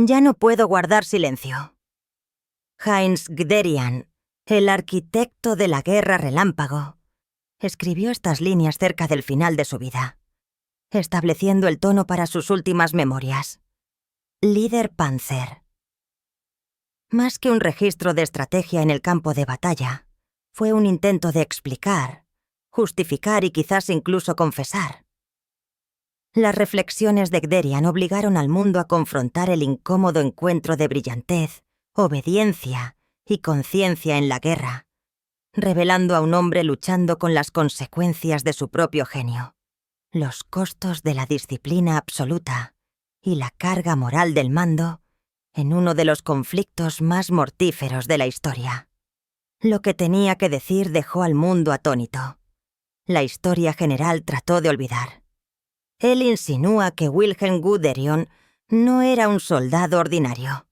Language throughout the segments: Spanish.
Ya no puedo guardar silencio. Heinz Guderian, el arquitecto de la guerra relámpago, escribió estas líneas cerca del final de su vida, estableciendo el tono para sus últimas memorias. Líder Panzer. Más que un registro de estrategia en el campo de batalla, fue un intento de explicar, justificar y quizás incluso confesar. Las reflexiones de Guderian obligaron al mundo a confrontar el incómodo encuentro de brillantez, obediencia y conciencia en la guerra, revelando a un hombre luchando con las consecuencias de su propio genio, los costos de la disciplina absoluta y la carga moral del mando en uno de los conflictos más mortíferos de la historia. Lo que tenía que decir dejó al mundo atónito. La historia general trató de olvidar. Él insinúa que Wilhelm Guderian no era un soldado ordinario.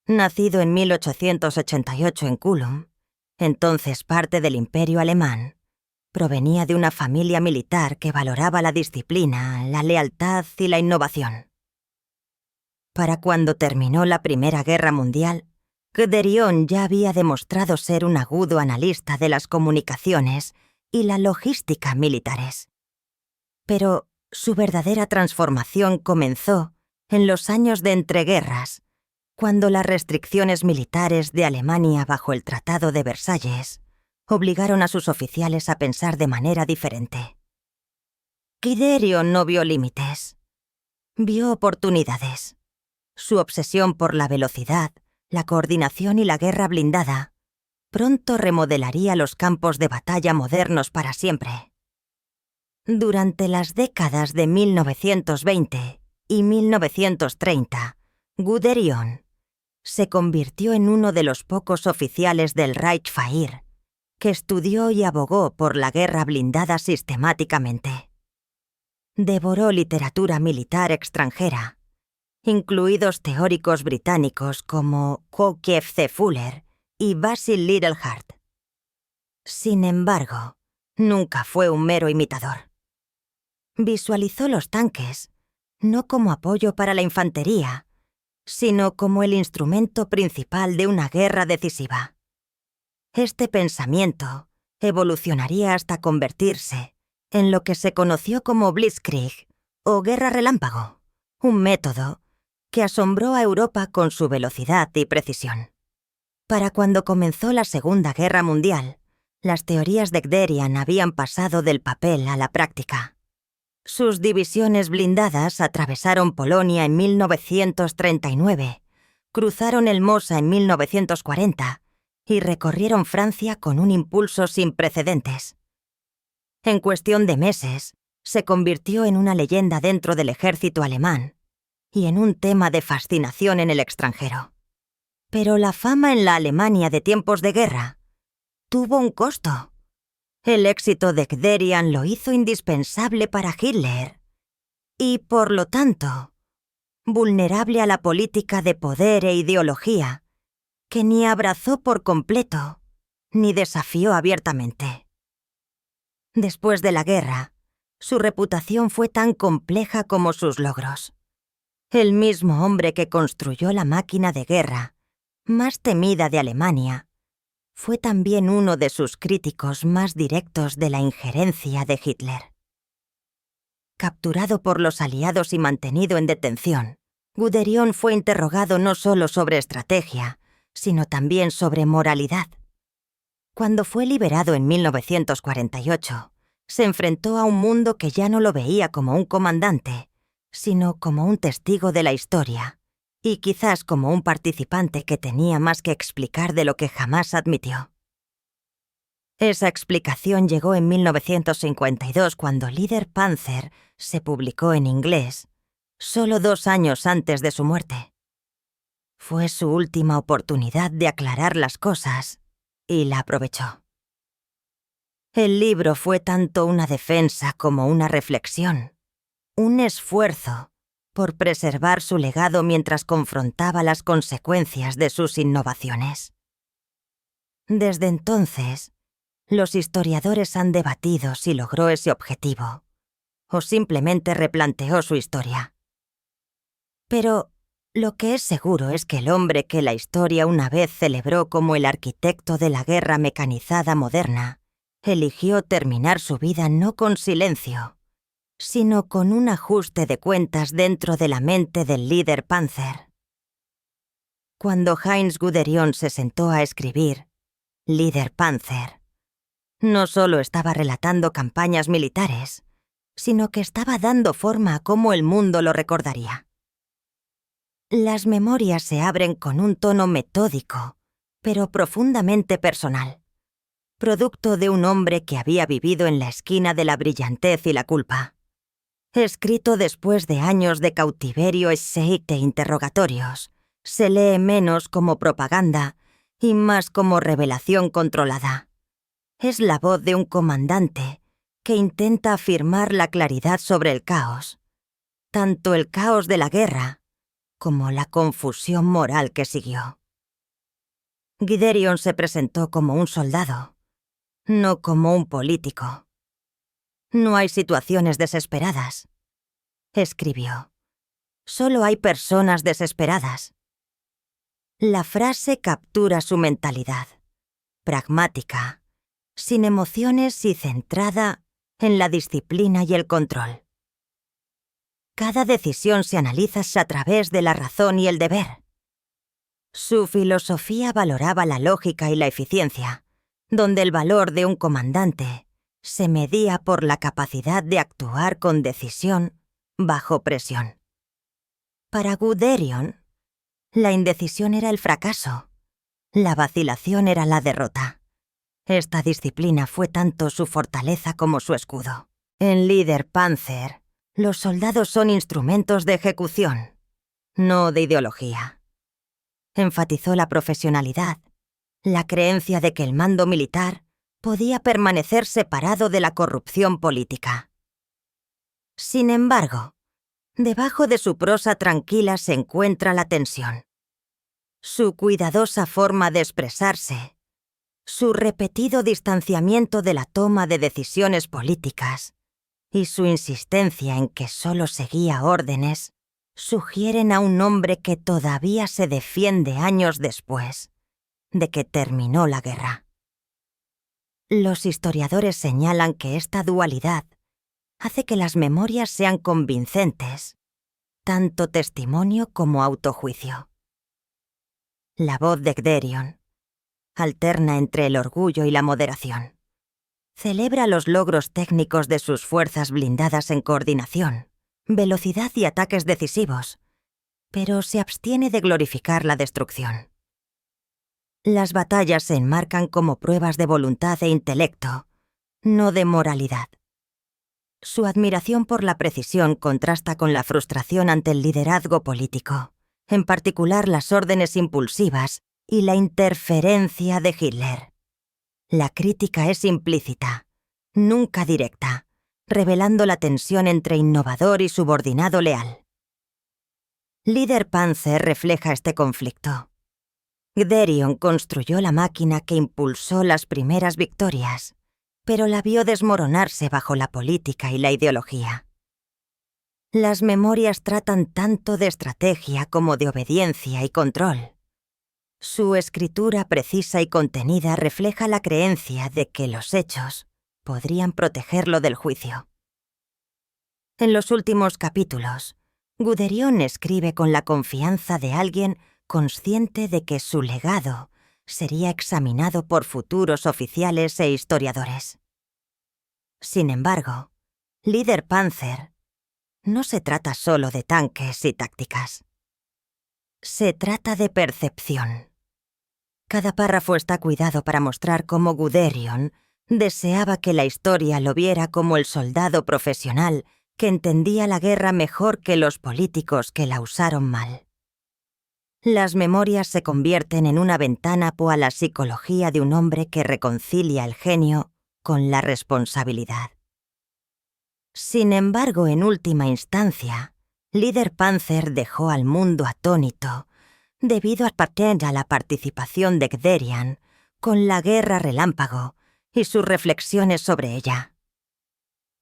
Nacido en 1888 en Kulm, entonces parte del Imperio Alemán, provenía de una familia militar que valoraba la disciplina, la lealtad y la innovación. Para cuando terminó la Primera Guerra Mundial, Guderian ya había demostrado ser un agudo analista de las comunicaciones y la logística militares. Pero su verdadera transformación comenzó en los años de entreguerras, cuando las restricciones militares de Alemania bajo el Tratado de Versalles obligaron a sus oficiales a pensar de manera diferente. Guderian no vio límites, vio oportunidades. Su obsesión por la velocidad, la coordinación y la guerra blindada pronto remodelaría los campos de batalla modernos para siempre. Durante las décadas de 1920 y 1930, Guderian se convirtió en uno de los pocos oficiales del Reichswehr que estudió y abogó por la guerra blindada sistemáticamente. Devoró literatura militar extranjera, incluidos teóricos británicos como Joseph C. Fuller y Basil Littleheart. Sin embargo, nunca fue un mero imitador. Visualizó los tanques no como apoyo para la infantería, sino como el instrumento principal de una guerra decisiva. Este pensamiento evolucionaría hasta convertirse en lo que se conoció como Blitzkrieg o guerra relámpago, un método que asombró a Europa con su velocidad y precisión. Para cuando comenzó la Segunda Guerra Mundial, las teorías de Guderian habían pasado del papel a la práctica. Sus divisiones blindadas atravesaron Polonia en 1939, cruzaron el Mosa en 1940 y recorrieron Francia con un impulso sin precedentes. En cuestión de meses, se convirtió en una leyenda dentro del ejército alemán y en un tema de fascinación en el extranjero. Pero la fama en la Alemania de tiempos de guerra tuvo un costo. El éxito de Guderian lo hizo indispensable para Hitler y, por lo tanto, vulnerable a la política de poder e ideología que ni abrazó por completo ni desafió abiertamente. Después de la guerra, su reputación fue tan compleja como sus logros. El mismo hombre que construyó la máquina de guerra más temida de Alemania fue también uno de sus críticos más directos de la injerencia de Hitler. Capturado por los aliados y mantenido en detención, Guderian fue interrogado no solo sobre estrategia, sino también sobre moralidad. Cuando fue liberado en 1948, se enfrentó a un mundo que ya no lo veía como un comandante, sino como un testigo de la historia, y quizás como un participante que tenía más que explicar de lo que jamás admitió. Esa explicación llegó en 1952 cuando Líder Panzer se publicó en inglés, solo 2 años antes de su muerte. Fue su última oportunidad de aclarar las cosas y la aprovechó. El libro fue tanto una defensa como una reflexión, un esfuerzo por preservar su legado mientras confrontaba las consecuencias de sus innovaciones. Desde entonces, los historiadores han debatido si logró ese objetivo, o simplemente replanteó su historia. Pero Lo que es seguro es que el hombre que la historia una vez celebró como el arquitecto de la guerra mecanizada moderna, eligió terminar su vida no con silencio, sino con un ajuste de cuentas dentro de la mente del líder Panzer. Cuando Heinz Guderian se sentó a escribir Líder Panzer, no solo estaba relatando campañas militares, sino que estaba dando forma a cómo el mundo lo recordaría. Las memorias se abren con un tono metódico, pero profundamente personal, producto de un hombre que había vivido en la esquina de la brillantez y la culpa. Escrito después de años de cautiverio e interrogatorios, se lee menos como propaganda y más como revelación controlada. Es la voz de un comandante que intenta afirmar la claridad sobre el caos, tanto el caos de la guerra como la confusión moral que siguió. Guderian se presentó como un soldado, no como un político. No hay situaciones desesperadas, escribió. Solo hay personas desesperadas. La frase captura su mentalidad, pragmática, sin emociones y centrada en la disciplina y el control. Cada decisión se analiza a través de la razón y el deber. Su filosofía valoraba la lógica y la eficiencia, donde el valor de un comandante se medía por la capacidad de actuar con decisión bajo presión. Para Guderian, la indecisión era el fracaso, la vacilación era la derrota. Esta disciplina fue tanto su fortaleza como su escudo. En Líder Panzer, los soldados son instrumentos de ejecución, no de ideología. Enfatizó la profesionalidad, la creencia de que el mando militar podía permanecer separado de la corrupción política. Sin embargo, debajo de su prosa tranquila se encuentra la tensión. Su cuidadosa forma de expresarse, su repetido distanciamiento de la toma de decisiones políticas y su insistencia en que solo seguía órdenes sugieren a un hombre que todavía se defiende años después de que terminó la guerra. Los historiadores señalan que esta dualidad hace que las memorias sean convincentes, tanto testimonio como autojuicio. La voz de Guderian alterna entre el orgullo y la moderación. Celebra los logros técnicos de sus fuerzas blindadas en coordinación, velocidad y ataques decisivos, pero se abstiene de glorificar la destrucción. Las batallas se enmarcan como pruebas de voluntad e intelecto, no de moralidad. Su admiración por la precisión contrasta con la frustración ante el liderazgo político, en particular las órdenes impulsivas y la interferencia de Hitler. La crítica es implícita, nunca directa, revelando la tensión entre innovador y subordinado leal. Líder Panzer refleja este conflicto. Guderian construyó la máquina que impulsó las primeras victorias, pero la vio desmoronarse bajo la política y la ideología. Las memorias tratan tanto de estrategia como de obediencia y control. Su escritura precisa y contenida refleja la creencia de que los hechos podrían protegerlo del juicio. En los últimos capítulos, Guderian escribe con la confianza de alguien consciente de que su legado sería examinado por futuros oficiales e historiadores. Sin embargo, Líder Panzer no se trata solo de tanques y tácticas. Se trata de percepción. Cada párrafo está cuidado para mostrar cómo Guderian deseaba que la historia lo viera como el soldado profesional que entendía la guerra mejor que los políticos que la usaron mal. Las memorias se convierten en una ventana a la psicología de un hombre que reconcilia el genio con la responsabilidad. Sin embargo, en última instancia, Líder Panzer dejó al mundo atónito debido a la participación de Guderian con la Guerra Relámpago y sus reflexiones sobre ella.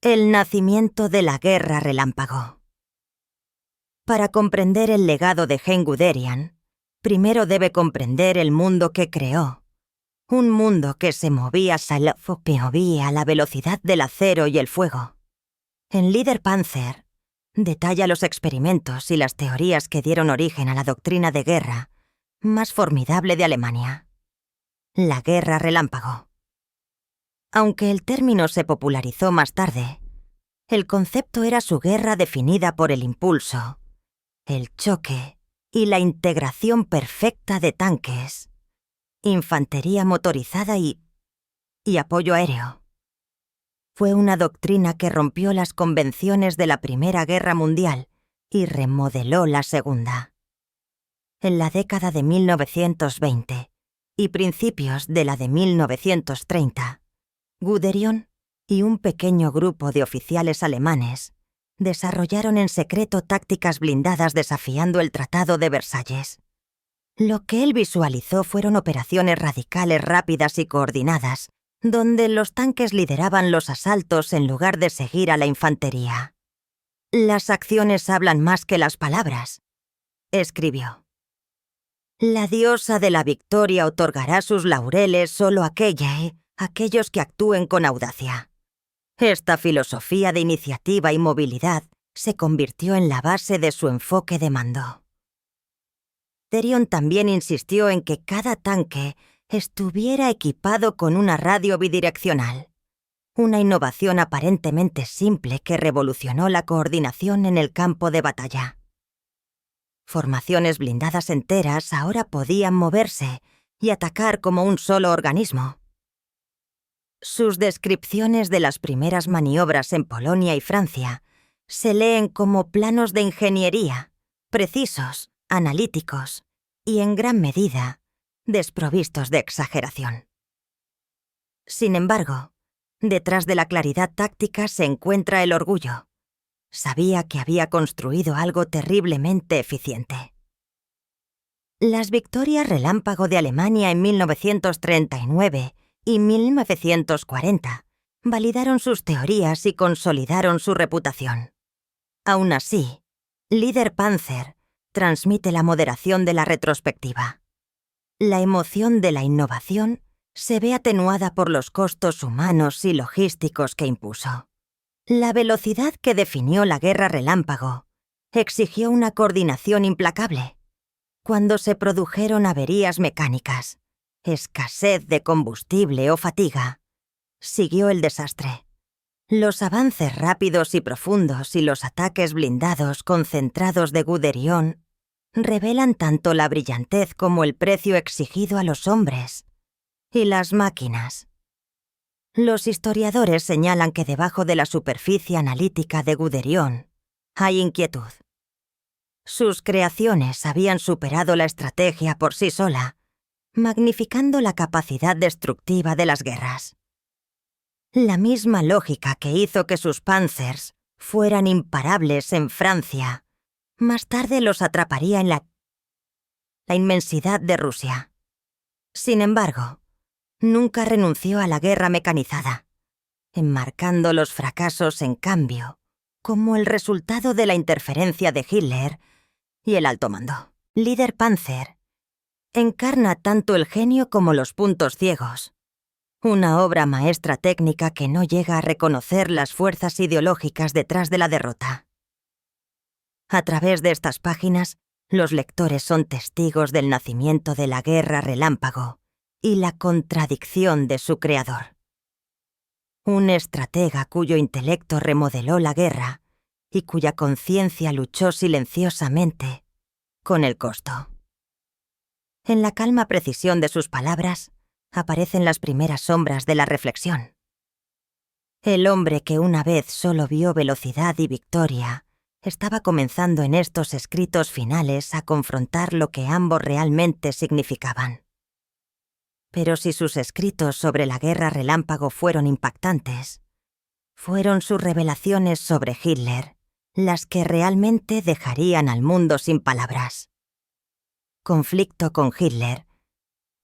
El nacimiento de la Guerra Relámpago. Para comprender el legado de Hein Guderian, primero debe comprender el mundo que creó. Un mundo que se movía a la velocidad del acero y el fuego. En Liederpanzer detalla los experimentos y las teorías que dieron origen a la doctrina de guerra más formidable de Alemania: la guerra relámpago. Aunque el término se popularizó más tarde, el concepto era su guerra definida por el impulso, el choque y la integración perfecta de tanques, infantería motorizada y apoyo aéreo. Fue una doctrina que rompió las convenciones de la Primera Guerra Mundial y remodeló la Segunda. En la década de 1920 y principios de la de 1930, Guderian y un pequeño grupo de oficiales alemanes desarrollaron en secreto tácticas blindadas desafiando el Tratado de Versalles. Lo que él visualizó fueron operaciones radicales rápidas y coordinadas, donde los tanques lideraban los asaltos en lugar de seguir a la infantería. «Las acciones hablan más que las palabras», escribió. «La diosa de la victoria otorgará sus laureles solo a aquellos que actúen con audacia». Esta filosofía de iniciativa y movilidad se convirtió en la base de su enfoque de mando. Guderian también insistió en que cada tanque estuviera equipado con una radio bidireccional, una innovación aparentemente simple que revolucionó la coordinación en el campo de batalla. Formaciones blindadas enteras ahora podían moverse y atacar como un solo organismo. Sus descripciones de las primeras maniobras en Polonia y Francia se leen como planos de ingeniería, precisos, analíticos y, en gran medida, desprovistos de exageración. Sin embargo, detrás de la claridad táctica se encuentra el orgullo. Sabía que había construido algo terriblemente eficiente. Las victorias relámpago de Alemania en 1939 y 1940 validaron sus teorías y consolidaron su reputación. Aún así, Liederpanzer transmite la moderación de la retrospectiva. La emoción de la innovación se ve atenuada por los costos humanos y logísticos que impuso. La velocidad que definió la guerra relámpago exigió una coordinación implacable. Cuando se produjeron averías mecánicas, escasez de combustible o fatiga, siguió el desastre. Los avances rápidos y profundos y los ataques blindados concentrados de Guderian revelan tanto la brillantez como el precio exigido a los hombres y las máquinas. Los historiadores señalan que debajo de la superficie analítica de Guderian hay inquietud. Sus creaciones habían superado la estrategia por sí sola, magnificando la capacidad destructiva de las guerras. La misma lógica que hizo que sus panzers fueran imparables en Francia, más tarde los atraparía en la inmensidad de Rusia. Sin embargo, nunca renunció a la guerra mecanizada, enmarcando los fracasos, en cambio, como el resultado de la interferencia de Hitler y el alto mando. Liederpanzer encarna tanto el genio como los puntos ciegos, una obra maestra técnica que no llega a reconocer las fuerzas ideológicas detrás de la derrota. A través de estas páginas, los lectores son testigos del nacimiento de la guerra relámpago y la contradicción de su creador. Un estratega cuyo intelecto remodeló la guerra y cuya conciencia luchó silenciosamente con el costo. En la calma precisión de sus palabras aparecen las primeras sombras de la reflexión. El hombre que una vez solo vio velocidad y victoria estaba comenzando en estos escritos finales a confrontar lo que ambos realmente significaban. Pero si sus escritos sobre la guerra relámpago fueron impactantes, fueron sus revelaciones sobre Hitler las que realmente dejarían al mundo sin palabras. Conflicto con Hitler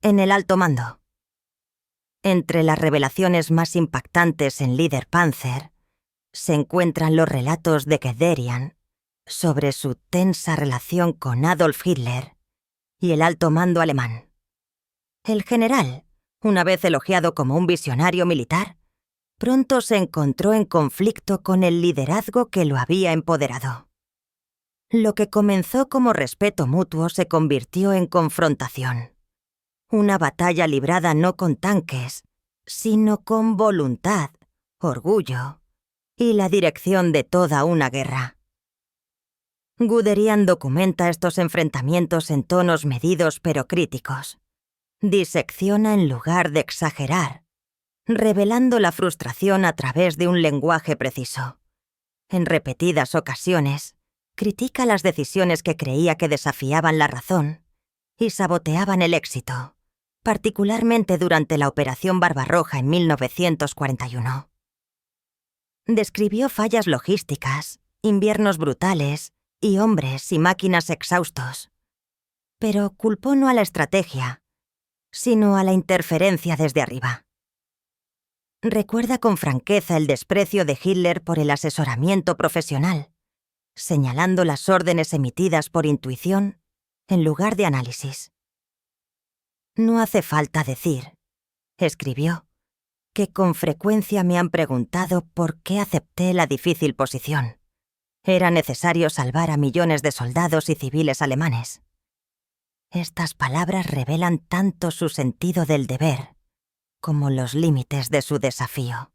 en el alto mando. Entre las revelaciones más impactantes en Liederpanzer se encuentran los relatos de Guderian sobre su tensa relación con Adolf Hitler y el alto mando alemán. El general, una vez elogiado como un visionario militar, pronto se encontró en conflicto con el liderazgo que lo había empoderado. Lo que comenzó como respeto mutuo se convirtió en confrontación. Una batalla librada no con tanques, sino con voluntad, orgullo y la dirección de toda una guerra. Guderian documenta estos enfrentamientos en tonos medidos pero críticos. Disecciona en lugar de exagerar, revelando la frustración a través de un lenguaje preciso. En repetidas ocasiones, critica las decisiones que creía que desafiaban la razón y saboteaban el éxito, particularmente durante la Operación Barbarroja en 1941. Describió fallas logísticas, inviernos brutales y hombres y máquinas exhaustos, pero culpó no a la estrategia, sino a la interferencia desde arriba. Recuerda con franqueza el desprecio de Hitler por el asesoramiento profesional, señalando las órdenes emitidas por intuición en lugar de análisis. «No hace falta decir», escribió, «que con frecuencia me han preguntado por qué acepté la difícil posición. Era necesario salvar a millones de soldados y civiles alemanes». Estas palabras revelan tanto su sentido del deber como los límites de su desafío.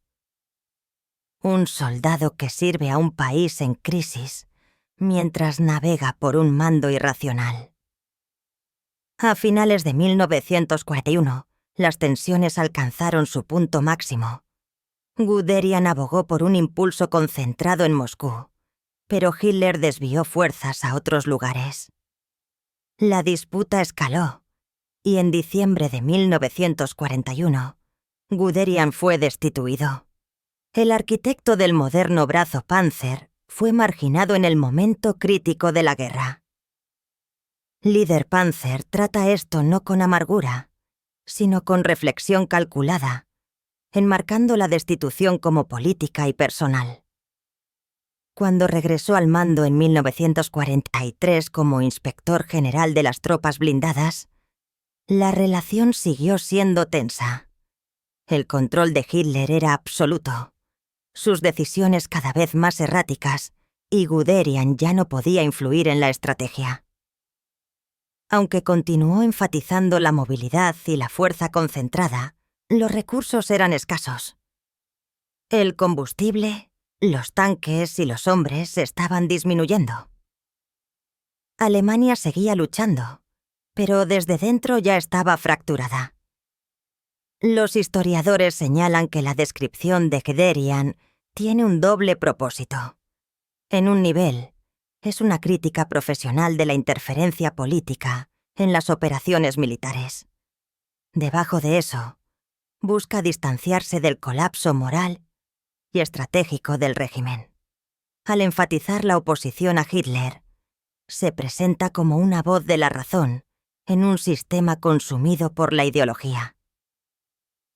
Un soldado que sirve a un país en crisis mientras navega por un mando irracional. A finales de 1941, las tensiones alcanzaron su punto máximo. Guderian abogó por un impulso concentrado en Moscú, pero Hitler desvió fuerzas a otros lugares. La disputa escaló, y en diciembre de 1941, Guderian fue destituido. El arquitecto del moderno brazo Panzer fue marginado en el momento crítico de la guerra. Líder Panzer trata esto no con amargura, sino con reflexión calculada, enmarcando la destitución como política y personal. Cuando regresó al mando en 1943 como inspector general de las tropas blindadas, la relación siguió siendo tensa. El control de Hitler era absoluto, sus decisiones cada vez más erráticas, y Guderian ya no podía influir en la estrategia. Aunque continuó enfatizando la movilidad y la fuerza concentrada, los recursos eran escasos. El combustible, los tanques y los hombres estaban disminuyendo. Alemania seguía luchando, pero desde dentro ya estaba fracturada. Los historiadores señalan que la descripción de Guderian tiene un doble propósito. En un nivel, es una crítica profesional de la interferencia política en las operaciones militares. Debajo de eso, busca distanciarse del colapso moral y estratégico del régimen. Al enfatizar la oposición a Hitler, se presenta como una voz de la razón en un sistema consumido por la ideología.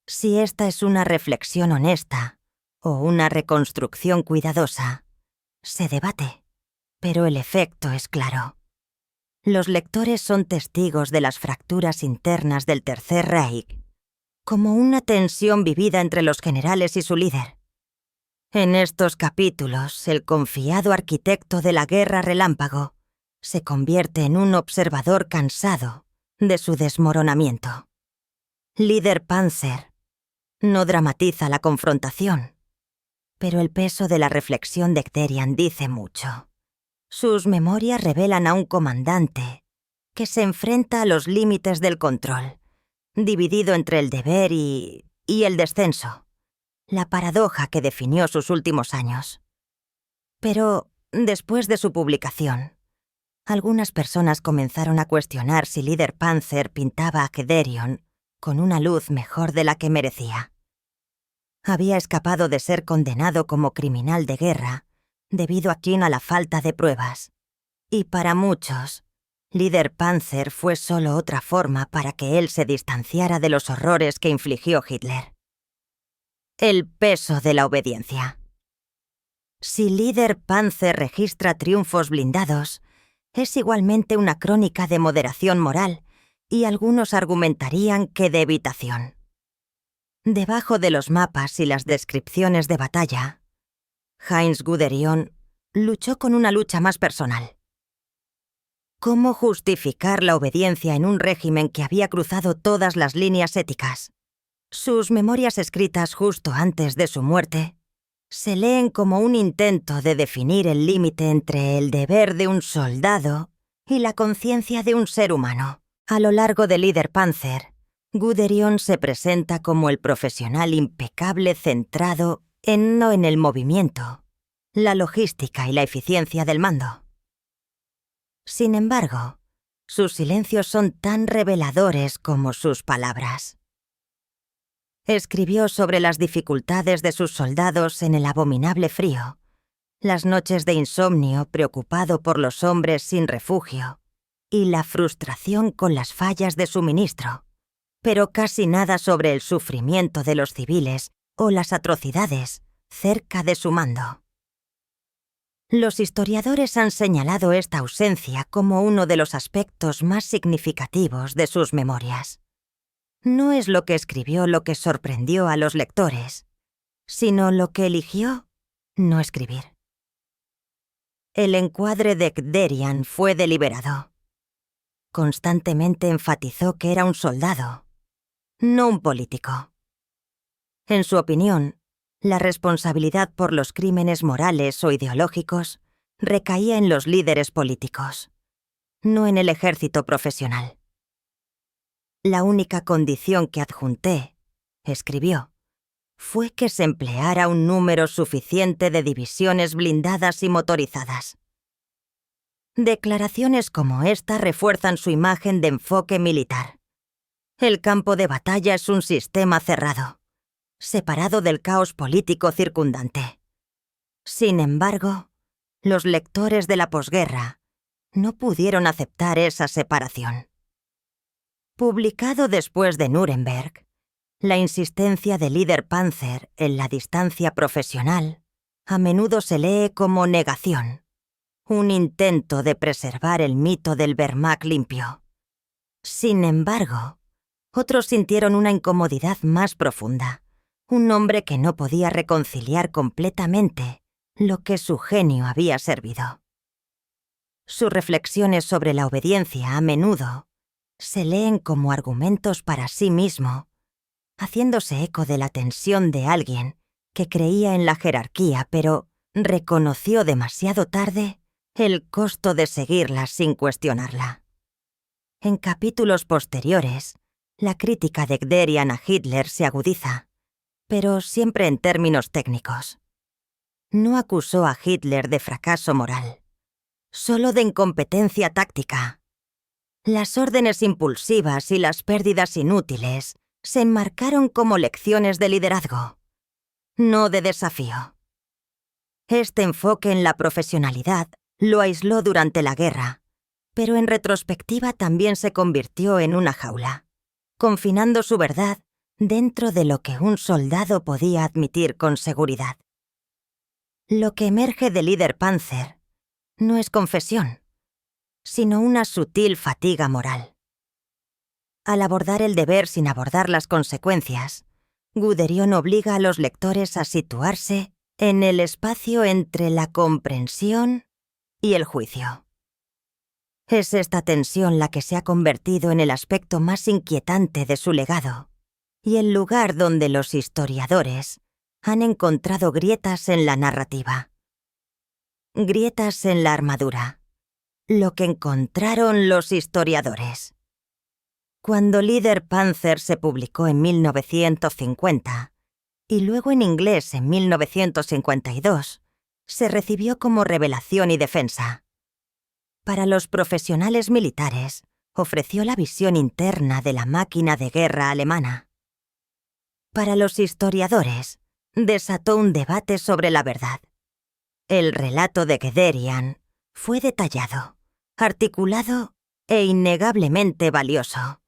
Si esta es una reflexión honesta o una reconstrucción cuidadosa, se debate, pero el efecto es claro. Los lectores son testigos de las fracturas internas del Tercer Reich, como una tensión vivida entre los generales y su líder. En estos capítulos, el confiado arquitecto de la guerra relámpago se convierte en un observador cansado de su desmoronamiento. Líder Panzer no dramatiza la confrontación, pero el peso de la reflexión de Guderian dice mucho. Sus memorias revelan a un comandante que se enfrenta a los límites del control, dividido entre el deber y el descenso, la paradoja que definió sus últimos años. Pero, después de su publicación, algunas personas comenzaron a cuestionar si Líder Panzer pintaba a Guderian con una luz mejor de la que merecía. Había escapado de ser condenado como criminal de guerra debido aquí a la falta de pruebas. Y para muchos, Líder Panzer fue solo otra forma para que él se distanciara de los horrores que infligió Hitler. El peso de la obediencia. Si líder Panzer registra triunfos blindados, es igualmente una crónica de moderación moral, y algunos argumentarían que de evitación. Debajo de los mapas y las descripciones de batalla, Heinz Guderian luchó con una lucha más personal. ¿Cómo justificar la obediencia en un régimen que había cruzado todas las líneas éticas? Sus memorias escritas justo antes de su muerte se leen como un intento de definir el límite entre el deber de un soldado y la conciencia de un ser humano. A lo largo de Líder Panzer, Guderian se presenta como el profesional impecable centrado no en el movimiento, la logística y la eficiencia del mando. Sin embargo, sus silencios son tan reveladores como sus palabras. Escribió sobre las dificultades de sus soldados en el abominable frío, las noches de insomnio preocupado por los hombres sin refugio y la frustración con las fallas de suministro, pero casi nada sobre el sufrimiento de los civiles o las atrocidades cerca de su mando. Los historiadores han señalado esta ausencia como uno de los aspectos más significativos de sus memorias. No es lo que escribió lo que sorprendió a los lectores, sino lo que eligió no escribir. El encuadre de Guderian fue deliberado. Constantemente enfatizó que era un soldado, no un político. En su opinión, la responsabilidad por los crímenes morales o ideológicos recaía en los líderes políticos, no en el ejército profesional. La única condición que adjunté, escribió, fue que se empleara un número suficiente de divisiones blindadas y motorizadas. Declaraciones como esta refuerzan su imagen de enfoque militar. El campo de batalla es un sistema cerrado, separado del caos político circundante. Sin embargo, los lectores de la posguerra no pudieron aceptar esa separación. Publicado después de Nuremberg, la insistencia de Líder Panzer en la distancia profesional a menudo se lee como negación, un intento de preservar el mito del Wehrmacht limpio. Sin embargo, otros sintieron una incomodidad más profunda, un hombre que no podía reconciliar completamente lo que su genio había servido. Sus reflexiones sobre la obediencia a menudo se leen como argumentos para sí mismo, haciéndose eco de la tensión de alguien que creía en la jerarquía, pero reconoció demasiado tarde el costo de seguirla sin cuestionarla. En capítulos posteriores, la crítica de Guderian a Hitler se agudiza, pero siempre en términos técnicos. No acusó a Hitler de fracaso moral, solo de incompetencia táctica. Las órdenes impulsivas y las pérdidas inútiles se enmarcaron como lecciones de liderazgo, no de desafío. Este enfoque en la profesionalidad lo aisló durante la guerra, pero en retrospectiva también se convirtió en una jaula, confinando su verdad dentro de lo que un soldado podía admitir con seguridad. Lo que emerge de Líder Panzer no es confesión, sino una sutil fatiga moral. Al abordar el deber sin abordar las consecuencias, Guderian obliga a los lectores a situarse en el espacio entre la comprensión y el juicio. Es esta tensión la que se ha convertido en el aspecto más inquietante de su legado, y el lugar donde los historiadores han encontrado grietas en la narrativa. Grietas en la armadura. Lo que encontraron los historiadores. Cuando Líder Panzer se publicó en 1950, y luego en inglés en 1952, se recibió como revelación y defensa. Para los profesionales militares, ofreció la visión interna de la máquina de guerra alemana. Para los historiadores, desató un debate sobre la verdad. El relato de Guderian fue detallado, articulado e innegablemente valioso.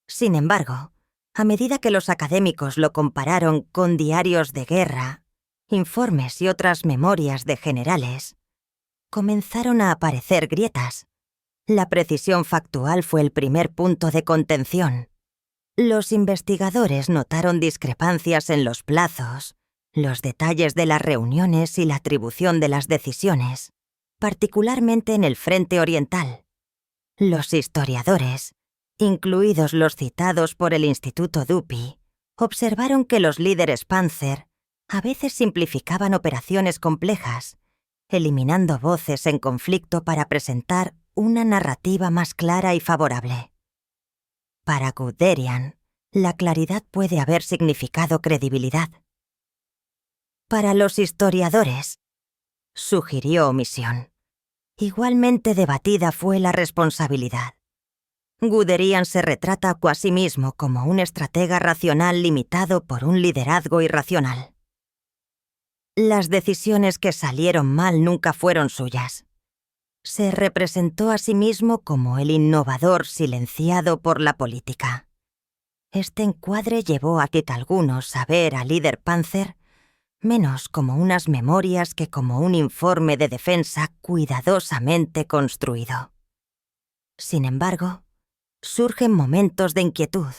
Sin embargo, a medida que los académicos lo compararon con diarios de guerra, informes y otras memorias de generales, comenzaron a aparecer grietas. La precisión factual fue el primer punto de contención. Los investigadores notaron discrepancias en los plazos, los detalles de las reuniones y la atribución de las decisiones, particularmente en el frente oriental. Los historiadores, incluidos los citados por el Instituto Duppy, observaron que los líderes Panzer a veces simplificaban operaciones complejas, eliminando voces en conflicto para presentar una narrativa más clara y favorable. Para Guderian, la claridad puede haber significado credibilidad. Para los historiadores, sugirió omisión. Igualmente debatida fue la responsabilidad. Guderian se retrata a sí mismo como un estratega racional limitado por un liderazgo irracional. Las decisiones que salieron mal nunca fueron suyas. Se representó a sí mismo como el innovador silenciado por la política. Este encuadre llevó a algunos a ver al líder Panzer menos como unas memorias que como un informe de defensa cuidadosamente construido. Sin embargo, surgen momentos de inquietud.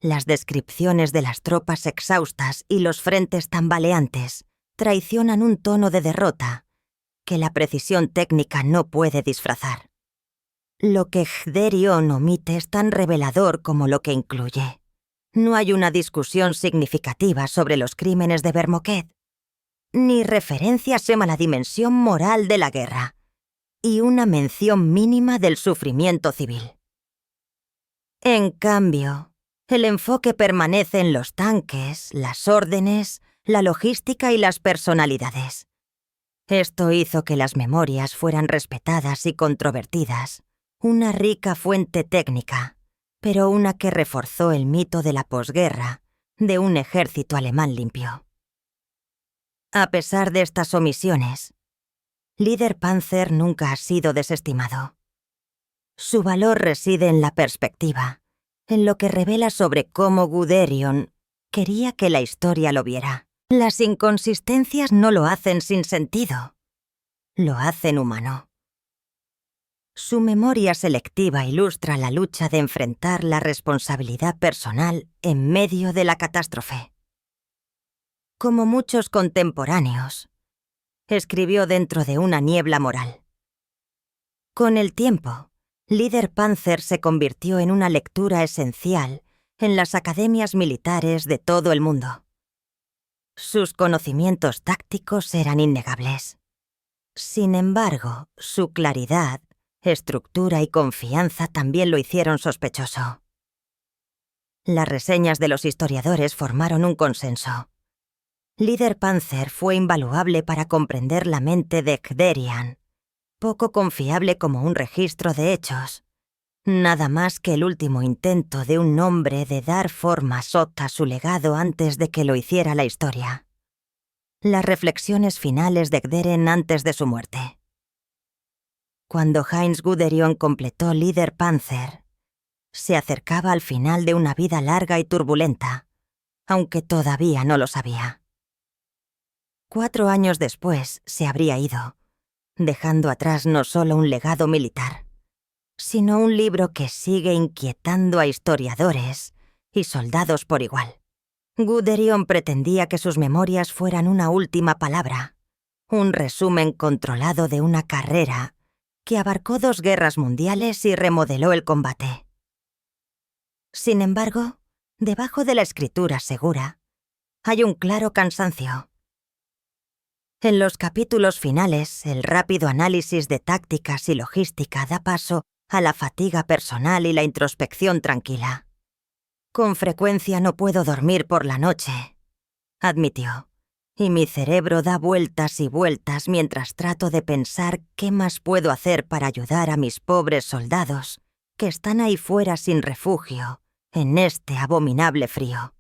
Las descripciones de las tropas exhaustas y los frentes tambaleantes traicionan un tono de derrota que la precisión técnica no puede disfrazar. Lo que Guderian omite es tan revelador como lo que incluye. No hay una discusión significativa sobre los crímenes de Bermoquet, ni referencias a la dimensión moral de la guerra, y una mención mínima del sufrimiento civil. En cambio, el enfoque permanece en los tanques, las órdenes, la logística y las personalidades. Esto hizo que las memorias fueran respetadas y controvertidas, una rica fuente técnica, pero una que reforzó el mito de la posguerra, de un ejército alemán limpio. A pesar de estas omisiones, líder Panzer nunca ha sido desestimado. Su valor reside en la perspectiva, en lo que revela sobre cómo Guderian quería que la historia lo viera. Las inconsistencias no lo hacen sin sentido, lo hacen humano. Su memoria selectiva ilustra la lucha de enfrentar la responsabilidad personal en medio de la catástrofe. Como muchos contemporáneos, escribió dentro de una niebla moral. Con el tiempo, líder Panzer se convirtió en una lectura esencial en las academias militares de todo el mundo. Sus conocimientos tácticos eran innegables. Sin embargo, su claridad, estructura y confianza también lo hicieron sospechoso. Las reseñas de los historiadores formaron un consenso. Líder Panzer fue invaluable para comprender la mente de Guderian, poco confiable como un registro de hechos, nada más que el último intento de un hombre de dar forma sota a su legado antes de que lo hiciera la historia. Las reflexiones finales de Guderian antes de su muerte. Cuando Heinz Guderian completó líder Panzer, se acercaba al final de una vida larga y turbulenta, aunque todavía no lo sabía. 4 años después se habría ido, dejando atrás no solo un legado militar, sino un libro que sigue inquietando a historiadores y soldados por igual. Guderian pretendía que sus memorias fueran una última palabra, un resumen controlado de una carrera que abarcó 2 guerras mundiales y remodeló el combate. Sin embargo, debajo de la escritura segura, hay un claro cansancio. En los capítulos finales, el rápido análisis de tácticas y logística da paso a la fatiga personal y la introspección tranquila. Con frecuencia no puedo dormir por la noche, admitió, y mi cerebro da vueltas y vueltas mientras trato de pensar qué más puedo hacer para ayudar a mis pobres soldados que están ahí fuera sin refugio, en este abominable frío.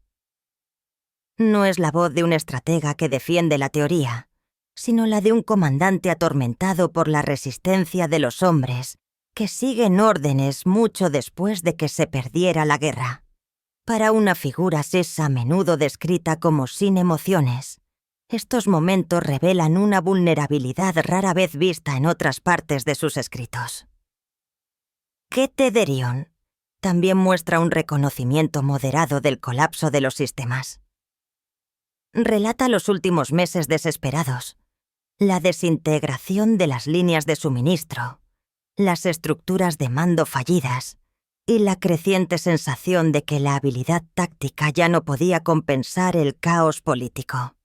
No es la voz de un estratega que defiende la teoría, sino la de un comandante atormentado por la resistencia de los hombres que siguen órdenes mucho después de que se perdiera la guerra. Para una figura es a menudo descrita como sin emociones, Estos momentos revelan una vulnerabilidad rara vez vista en otras partes de sus escritos. Kete Derion también muestra un reconocimiento moderado del colapso de los sistemas. Relata los últimos meses desesperados, la desintegración de las líneas de suministro, las estructuras de mando fallidas y la creciente sensación de que la habilidad táctica ya no podía compensar el caos político.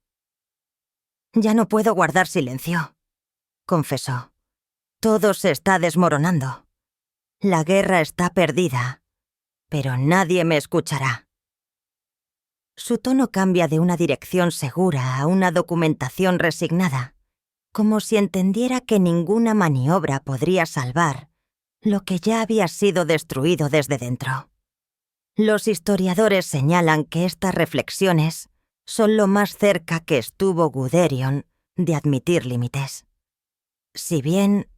«Ya no puedo guardar silencio», confesó. «Todo se está desmoronando. La guerra está perdida, pero nadie me escuchará». Su tono cambia de una dirección segura a una documentación resignada, como si entendiera que ninguna maniobra podría salvar lo que ya había sido destruido desde dentro. Los historiadores señalan que estas reflexiones son lo más cerca que estuvo Guderian de admitir límites. Si bien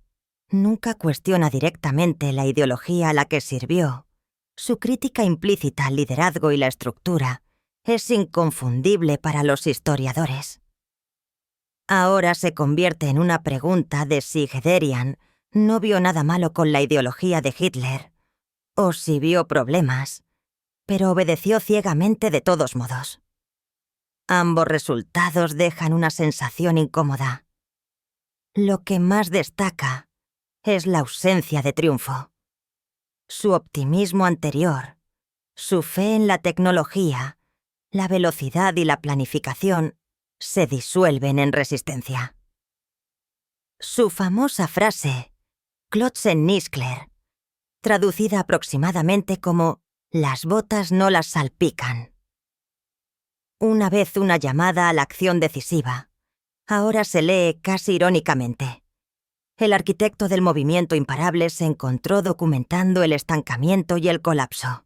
nunca cuestiona directamente la ideología a la que sirvió, su crítica implícita al liderazgo y la estructura es inconfundible para los historiadores. Ahora se convierte en una pregunta de si Guderian no vio nada malo con la ideología de Hitler, o si vio problemas, pero obedeció ciegamente de todos modos. Ambos resultados dejan una sensación incómoda. Lo que más destaca es la ausencia de triunfo. Su optimismo anterior, su fe en la tecnología, la velocidad y la planificación se disuelven en resistencia. Su famosa frase, Klotzenniskler, traducida aproximadamente como «las botas no las salpican». Una vez una llamada a la acción decisiva, ahora se lee casi irónicamente. El arquitecto del movimiento imparable se encontró documentando el estancamiento y el colapso.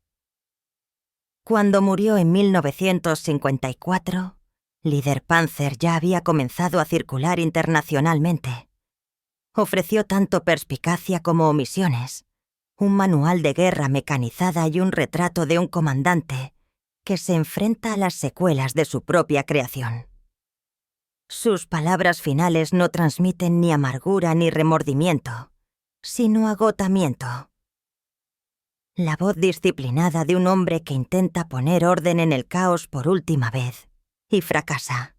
Cuando murió en 1954, Liederpanzer ya había comenzado a circular internacionalmente. Ofreció tanto perspicacia como omisiones, un manual de guerra mecanizada y un retrato de un comandante que se enfrenta a las secuelas de su propia creación. Sus palabras finales no transmiten ni amargura ni remordimiento, sino agotamiento. La voz disciplinada de un hombre que intenta poner orden en el caos por última vez y fracasa.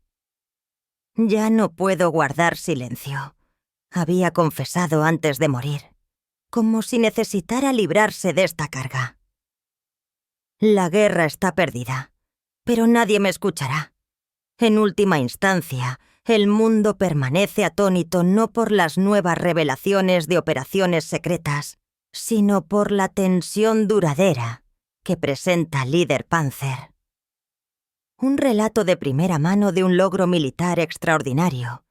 «Ya no puedo guardar silencio», había confesado antes de morir, como si necesitara librarse de esta carga. «La guerra está perdida, pero nadie me escuchará. En última instancia, el mundo permanece atónito no por las nuevas revelaciones de operaciones secretas, sino por la tensión duradera que presenta Liederpanzer». Un relato de primera mano de un logro militar extraordinario,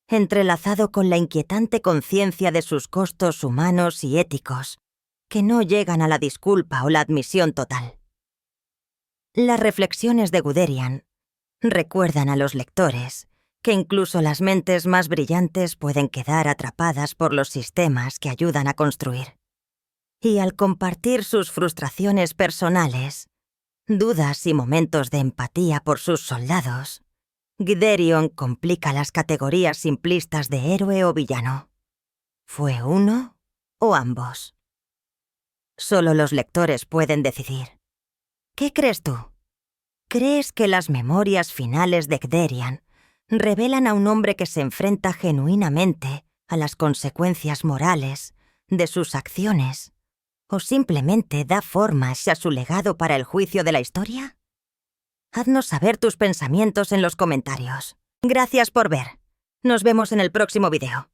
entrelazado con la inquietante conciencia de sus costos humanos y éticos, que no llegan a la disculpa o la admisión total. Las reflexiones de Guderian recuerdan a los lectores que incluso las mentes más brillantes pueden quedar atrapadas por los sistemas que ayudan a construir. Y al compartir sus frustraciones personales, dudas y momentos de empatía por sus soldados, Guderian complica las categorías simplistas de héroe o villano. ¿Fue uno o ambos? Solo los lectores pueden decidir. ¿Qué crees tú? ¿Crees que las memorias finales de Guderian revelan a un hombre que se enfrenta genuinamente a las consecuencias morales de sus acciones, o simplemente da formas a su legado para el juicio de la historia? Haznos saber tus pensamientos en los comentarios. Gracias por ver. Nos vemos en el próximo video.